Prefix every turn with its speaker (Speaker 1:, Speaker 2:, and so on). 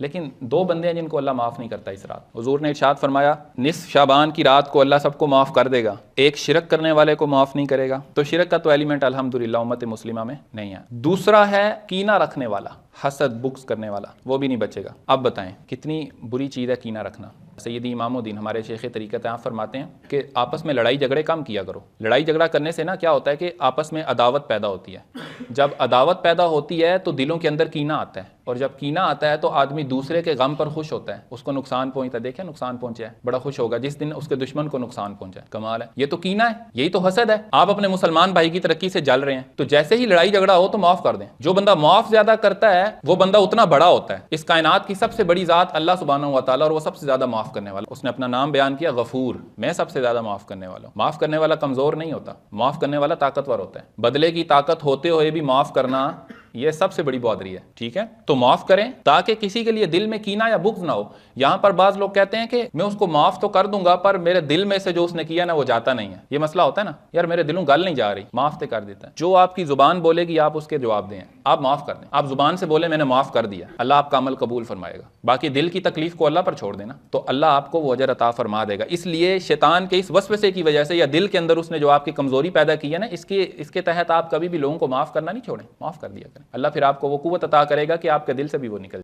Speaker 1: لیکن دو بندے ہیں جن کو اللہ معاف نہیں کرتا اس رات. حضور نے ارشاد فرمایا نصف شعبان کی رات کو اللہ سب کو معاف کر دے گا, ایک شرک کرنے والے کو معاف نہیں کرے گا. تو شرک کا تو ایلیمنٹ الحمدللہ امت مسلمہ میں نہیں ہے. دوسرا ہے کینہ رکھنے والا, حسد بغض کرنے والا, وہ بھی نہیں بچے گا. اب بتائیں کتنی بری چیز ہے کینہ رکھنا. سیدی امام الدین ہمارے شیخ طریقت آپ فرماتے ہیں کہ آپس میں لڑائی جھگڑے کم کیا کرو. لڑائی جھگڑا کرنے سے نا کیا ہوتا ہے کہ آپس میں عداوت پیدا ہوتی ہے. جب عداوت پیدا ہوتی ہے تو دلوں کے اندر کینہ آتا ہے, اور جب کینہ آتا ہے تو آدمی دوسرے کے غم پر خوش ہوتا ہے. اس کو نقصان پہنچتا ہے, دیکھیں نقصان پہنچا ہے, بڑا خوش ہوگا جس دن اس کے دشمن کو نقصان پہنچا ہے. کمال ہے, یہ تو کینہ ہے, یہی تو حسد ہے. آپ اپنے مسلمان بھائی کی ترقی سے جل رہے ہیں تو جیسے ہی لڑائی جھگڑا ہو تو معاف کر دیں. جو بندہ معاف زیادہ کرتا ہے وہ بندہ اتنا بڑا ہوتا ہے. اس کائنات کی سب سے بڑی ذات اللہ سبحانہ و تعالیٰ, اور وہ سب سے زیادہ معاف کرنے والا. اس نے اپنا نام بیان کیا غفور, میں سب سے زیادہ معاف کرنے والا ہوں. معاف کرنے والا کمزور نہیں ہوتا, معاف کرنے والا طاقتور ہوتا ہے. بدلے کی طاقت ہوتے ہوئے بھی معاف کرنا یہ سب سے بڑی بہادری ہے. ٹھیک ہے, تو معاف کریں تاکہ کسی کے لیے دل میں کینہ یا بغض نہ ہو. یہاں پر بعض لوگ کہتے ہیں کہ میں اس کو معاف تو کر دوں گا پر میرے دل میں سے جو اس نے کیا نا وہ جاتا نہیں ہے. یہ مسئلہ ہوتا ہے نا, یار میرے دلوں گل نہیں جا رہی, معاف تو کر دیتا ہے. جو آپ کی زبان بولے گی آپ اس کے جواب دیں, آپ معاف کر دیں. آپ زبان سے بولے میں نے معاف کر دیا, اللہ آپ کا عمل قبول فرمائے گا. باقی دل کی تکلیف کو اللہ پر چھوڑ دینا تو اللہ آپ کو وہ اجر عطا فرما دے گا. اس لیے شیطان کے اس وسوسے کی وجہ سے یا دل کے اندر اس نے جو آپ کی کمزوری پیدا کی ہے نا, اس کے تحت آپ کبھی بھی لوگوں کو معاف کرنا نہیں چھوڑیں, معاف کر دیا کریں. اللہ پھر آپ کو وہ قوت عطا کرے گا کہ آپ کے دل سے بھی وہ نکل